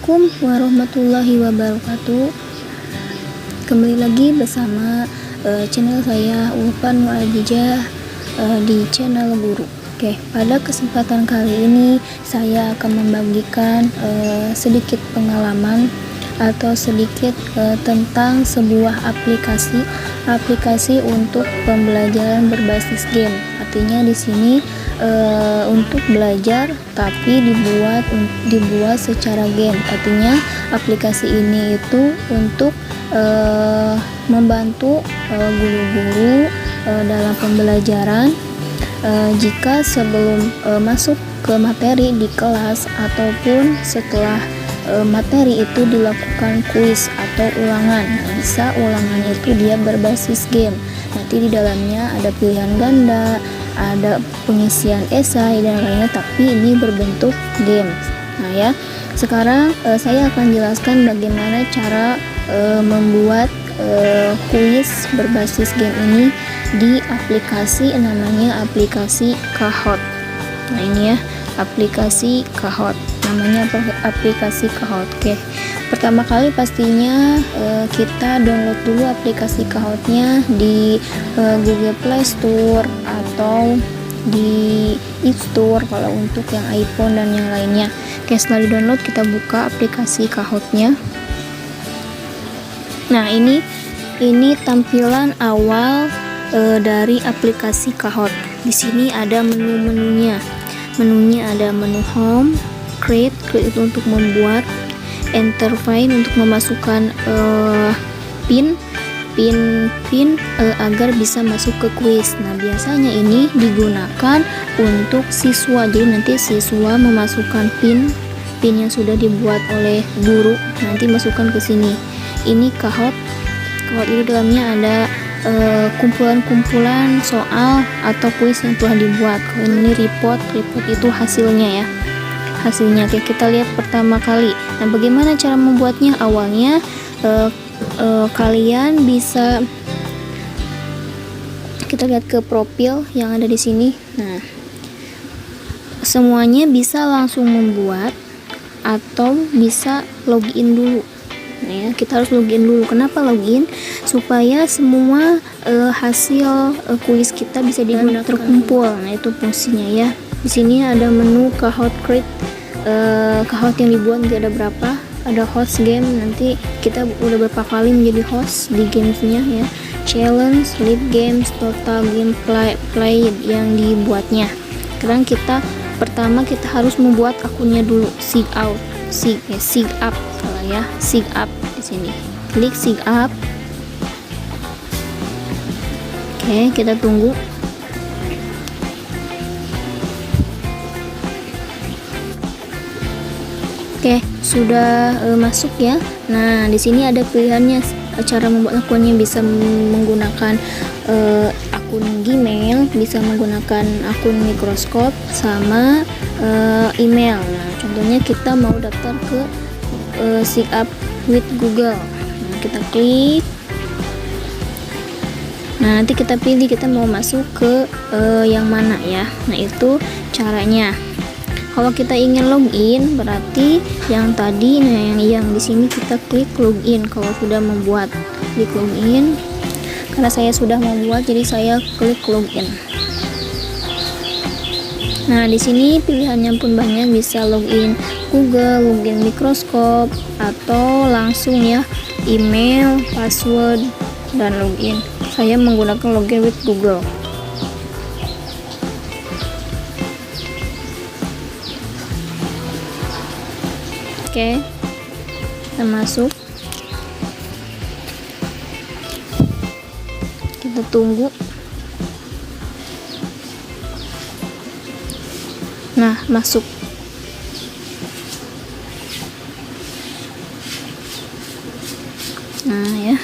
Assalamualaikum warahmatullahi wabarakatuh. Kembali lagi bersama channel saya Ulfa Nur Adijah di channel Guru. Oke, pada kesempatan kali ini saya akan membagikan sedikit pengalaman atau sedikit tentang sebuah aplikasi untuk pembelajaran berbasis game. Artinya di sini untuk belajar tapi dibuat secara game. Artinya aplikasi ini itu untuk membantu guru-guru dalam pembelajaran jika sebelum masuk ke materi di kelas ataupun setelah materi itu dilakukan kuis atau ulangan. Bisa ulangannya itu dia berbasis game. Nanti di dalamnya ada pilihan ganda, ada pengisian esai dan lainnya, tapi ini berbentuk game. Nah ya, sekarang saya akan jelaskan bagaimana cara membuat kuis berbasis game ini di aplikasi, namanya aplikasi Kahoot. Nah ini ya, aplikasi Kahoot, namanya aplikasi Kahoot. Oke, pertama kali pastinya kita download dulu aplikasi Kahootnya di Google Play Store atau di App Store kalau untuk yang iPhone dan yang lainnya. Oke, setelah di download kita buka aplikasi Kahootnya. Nah ini tampilan awal dari aplikasi Kahoot. Di sini ada menu-menunya. Menunya ada menu home, create itu untuk membuat, enter pin untuk memasukkan pin agar bisa masuk ke kuis. Nah biasanya ini digunakan untuk siswa, jadi nanti siswa memasukkan pin yang sudah dibuat oleh guru, nanti masukkan ke sini. Ini Kahoot itu dalamnya ada kumpulan-kumpulan soal atau kuis yang telah dibuat. Kalau ini report itu hasilnya ya, hasilnya. Oke, kita lihat pertama kali. Nah bagaimana cara membuatnya? Awalnya kalian bisa, kita lihat ke profil yang ada di sini. Nah semuanya bisa langsung membuat atau bisa login dulu. Nah ya, kita harus login dulu. Kenapa login? Supaya semua hasil kuis kita bisa digunakan terkumpul. Nah itu fungsinya ya. Di sini ada menu Kahoot Create. Kahoot yang dibuat nanti ada berapa? Ada host game, nanti kita udah berapa kali menjadi host di gamesnya ya. Challenge, lead games, total game play yang dibuatnya. Sekarang pertama kita harus membuat akunnya dulu. Sign up di sini. Klik sign up. Oke, kita tunggu. Oke, sudah masuk ya. Nah, di sini ada pilihannya cara membuat akunnya, bisa menggunakan akun Gmail, bisa menggunakan akun Microsoft sama email. Nah, contohnya kita mau daftar ke sign up with Google. Nah, kita klik. Nah, nanti kita pilih kita mau masuk ke yang mana ya. Nah, itu caranya. Kalau kita ingin login, berarti yang tadi, nah yang di sini kita klik login. Kalau sudah membuat, klik login. Karena saya sudah membuat, jadi saya klik login. Nah, di sini pilihannya pun banyak, bisa login Google, login Microsoft, atau langsung ya email, password, dan login. Saya menggunakan login with Google. Oke, kita masuk, kita tunggu. Nah, masuk. Nah ya,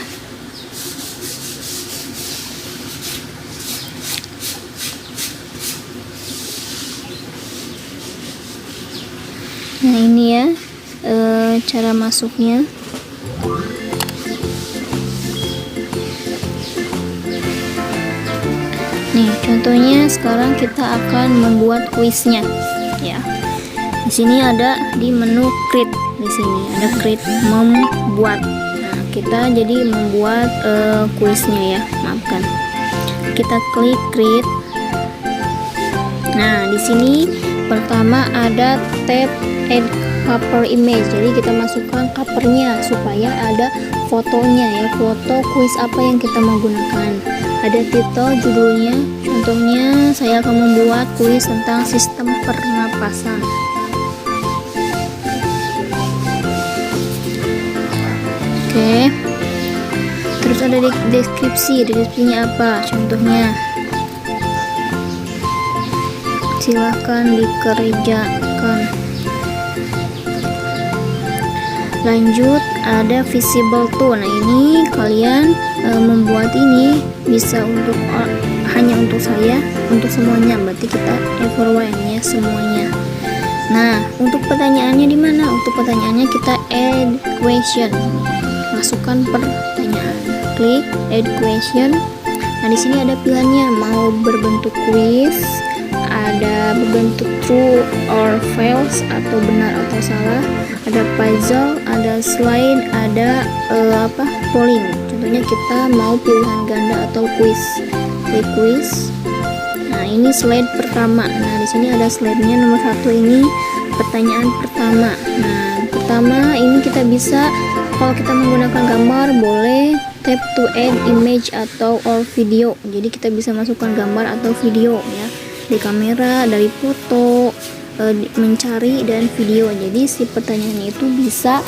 nah ini ya cara masuknya. Nih contohnya sekarang kita akan membuat kuisnya ya. Di sini ada di menu create, di sini ada create membuat. Nah, kita jadi membuat kuisnya ya, maafkan. Kita klik create. Nah, di sini pertama ada tab add cover image, jadi kita masukkan covernya supaya ada fotonya ya, foto kuis apa yang kita mau gunakan. Ada titel, judulnya. Contohnya saya akan membuat kuis tentang sistem pernapasan. Oke. Terus ada deskripsinya apa? Contohnya silahkan dikerjakan. Lanjut ada visible to. Nah, ini kalian membuat ini bisa untuk hanya untuk saya, untuk semuanya, berarti kita everyone ya, semuanya. Nah, untuk pertanyaannya di mana? Untuk pertanyaannya kita add question, masukkan pertanyaan, klik add question. Nah, di sini ada pilihannya, mau berbentuk quiz, ada berbentuk true or false atau benar atau salah, ada puzzle, ada slide, ada polling. Contohnya kita mau pilihan ganda atau quiz, klik quiz. Nah, ini slide pertama. Nah, di sini ada slide-nya nomor 1, ini pertanyaan pertama. Nah, pertama ini kita bisa, kalau kita menggunakan gambar boleh tap to add image atau or video. Jadi kita bisa masukkan gambar atau video ya, di kamera, dari foto, mencari dan video. Jadi si pertanyaannya itu bisa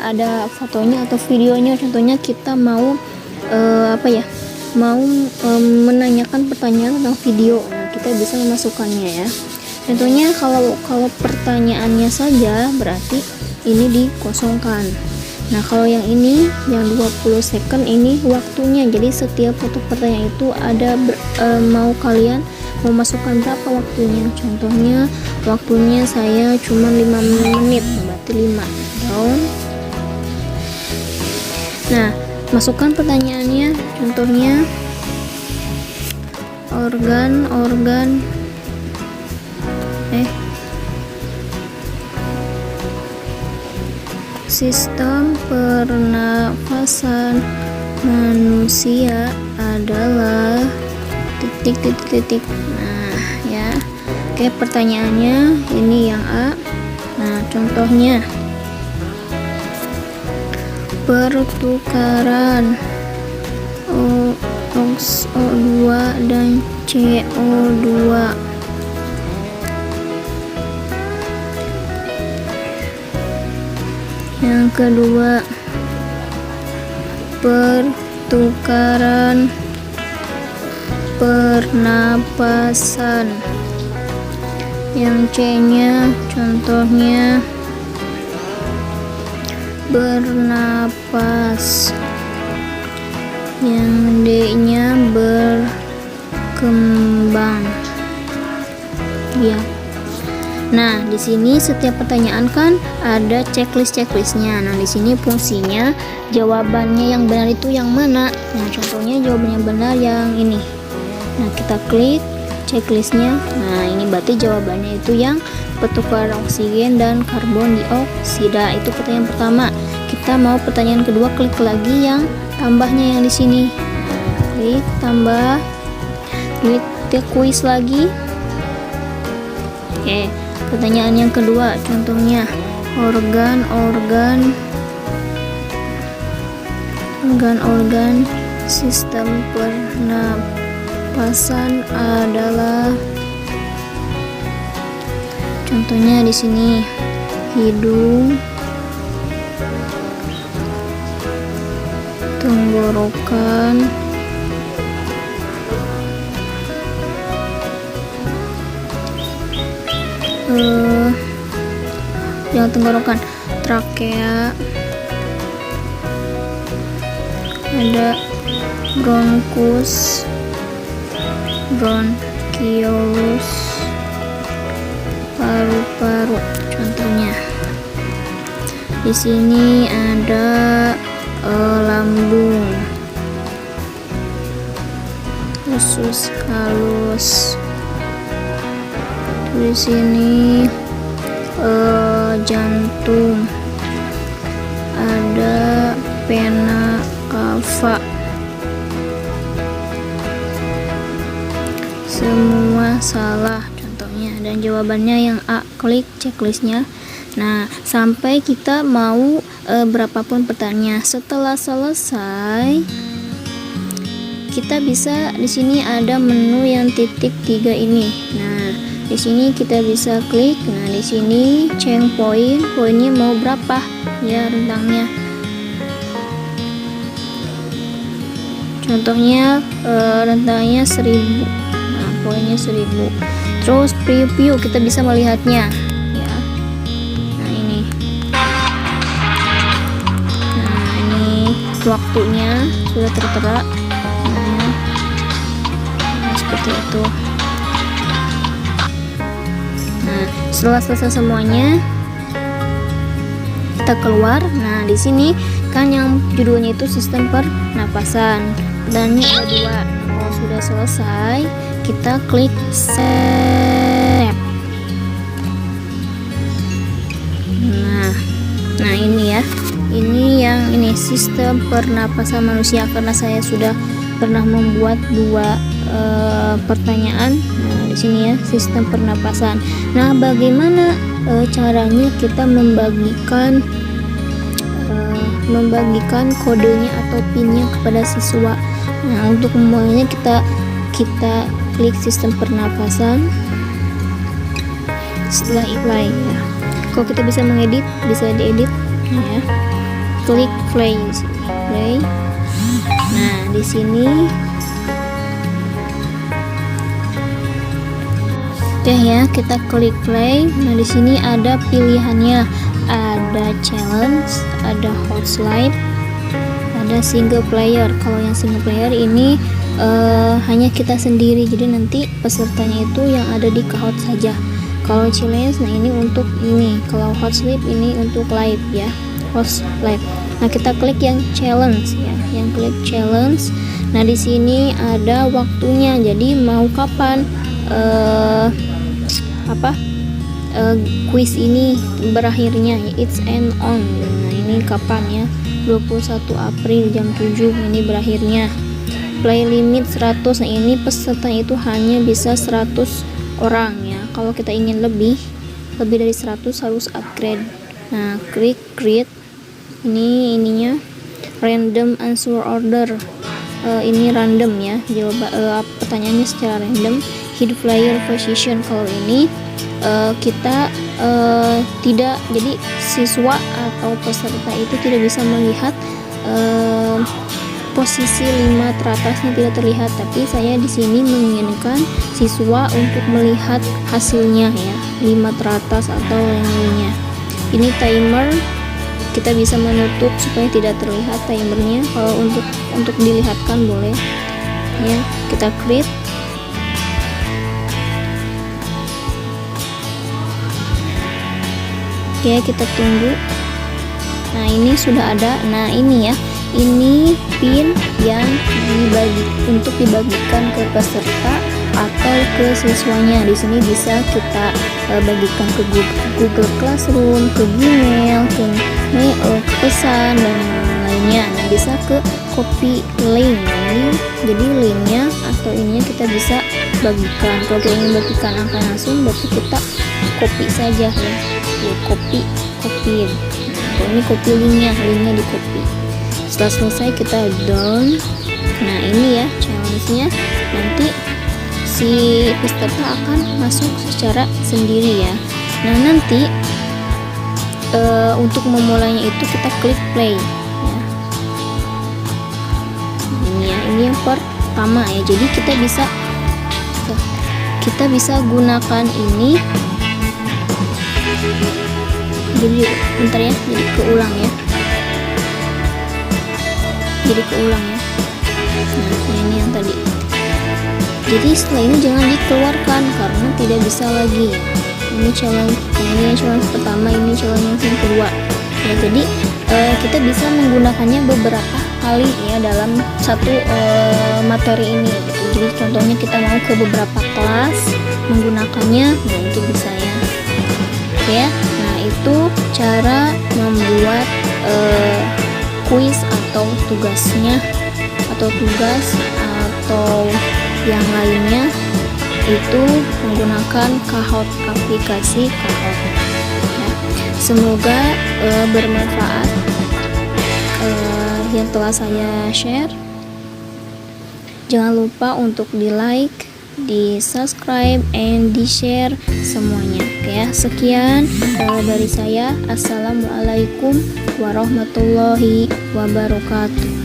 ada fotonya atau videonya. Contohnya kita mau menanyakan pertanyaan tentang video. Nah, kita bisa memasukkannya ya. Contohnya kalau pertanyaannya saja berarti ini dikosongkan. Nah, kalau yang ini yang 20 second ini waktunya. Jadi setiap foto pertanyaan itu ada mau kalian mau masukkan berapa waktunya. Contohnya waktunya saya cuma 5 menit, berarti 5 down. Nah, masukkan pertanyaannya. Contohnya organ sistem pernafasan manusia adalah titik. Nah, ya. Oke, pertanyaannya ini yang A. Nah, contohnya pertukaran O2 dan CO2. Yang kedua, pertukaran pernapasan. Yang C-nya contohnya bernapas. Yang D-nya berkembang. Ya. Nah, di sini setiap pertanyaan kan ada checklistnya. Nah, di sini fungsinya jawabannya yang benar itu yang mana. Nah, contohnya jawabannya benar yang ini. Nah, kita klik checklistnya. Nah, ini berarti jawabannya itu yang pertukaran oksigen dan karbon dioksida. Itu pertanyaan pertama. Kita mau pertanyaan kedua, klik lagi yang tambahnya yang di sini. Klik tambah, klik kuis lagi. Oke. Pertanyaan yang kedua, contohnya organ sistem pernapasan adalah, contohnya di sini hidung, tenggorokan, yang tenggorokan, trakea, ada bronkus, bronkiolus, paru-paru. Contohnya di sini ada lambung, usus halus, di sini jantung, ada pena kava. Semua salah contohnya, dan jawabannya yang A. Klik checklistnya. Nah, sampai kita mau berapapun pertanyaannya. Setelah selesai, kita bisa di sini ada menu yang titik 3 ini. Nah, di sini kita bisa klik. Nah, di sini change point, poinnya mau berapa ya rentangnya. Contohnya rentangnya 1000. Nah, poinnya 1000. Terus preview, kita bisa melihatnya ya. Nah, ini. Nah, ini waktunya sudah tertera. Nah, seperti itu. Nah, setelah selesai semuanya, kita keluar. Nah, di sini kan yang judulnya itu sistem pernapasan, dan ini ada 2. Kalau sudah selesai, kita klik save. Nah ini ya, ini yang ini sistem pernapasan manusia, karena saya sudah pernah membuat 2 pertanyaan. Nah, di sini ya, sistem pernapasan. Nah, bagaimana caranya kita membagikan kodenya atau pinnya kepada siswa? Nah, untuk memulainya kita klik sistem pernapasan. Setelah apply ya. Kalau kita bisa mengedit, bisa diedit ya. Klik play di sini. Play. Nah, di sini oke ya, kita klik play. Nah, di sini ada pilihannya. Ada challenge, ada hot slide, ada single player. Kalau yang single player ini hanya kita sendiri, jadi nanti pesertanya itu yang ada di kahot saja. Kalau challenge, nah ini untuk ini. Kalau hot slide ini untuk live ya, host live. Nah, kita klik yang challenge ya, yang klik challenge. Nah, di sini ada waktunya, jadi mau kapan quiz ini berakhirnya, it's end on. Nah, ini kapan ya, 21 April jam 7 ini berakhirnya. Play limit 100. Nah, ini peserta itu hanya bisa 100 orang ya. Kalau kita ingin lebih dari 100 harus upgrade. Nah, klik create. Ini ininya random answer order. Ini random ya, pertanyaannya secara random. Hid player position, kalau ini kita tidak, jadi siswa atau peserta itu tidak bisa melihat posisi 5 teratasnya tidak terlihat, tapi saya di sini menginginkan siswa untuk melihat hasilnya ya, 5 teratas atau yang lainnya. Ini timer, kita bisa menutup supaya tidak terlihat timernya. Kalau untuk dilihatkan boleh ya, kita create. Oke, kita tunggu. Nah, ini sudah ada. Nah, ini ya, ini pin yang untuk dibagikan ke peserta atau ke siswanya. Di sini bisa kita bagikan ke Google Classroom, ke Gmail, ke mail, ke pesan dan lainnya. Nah, bisa ke copy link. Ini jadi linknya atau ininya kita bisa bagikan. Kalau kita ingin bagikan angka langsung, berarti kita copy saja ya. Copy. Nah, kalau ini copy linknya di copy. Setelah selesai kita down. Nah, ini ya challenge-nya, nanti si peserta akan masuk secara sendiri ya. Nah, nanti untuk memulainya itu kita klik play ya. Ini ya, ini yang pertama ya. Jadi kita bisa gunakan ini. Jadi bentar ya, jadi keulang ya. Nah, ini yang tadi. Jadi setelah ini jangan dikeluarkan karena tidak bisa lagi. Ini challenge pertama, ini challenge yang kedua. Ya, jadi kita bisa menggunakannya beberapa kali ya dalam satu materi ini gitu. Jadi contohnya kita mau ke beberapa kelas menggunakannya, nah itu bisa ya. Oke ya. Nah itu cara membuat kuis atau tugasnya, atau tugas atau yang lainnya itu menggunakan Kahoot, aplikasi Kahoot ya. Semoga bermanfaat yang telah saya share. Jangan lupa untuk di like, di subscribe, and di share semuanya. Oke ya, sekian dari saya. Assalamualaikum warahmatullahi wabarakatuh.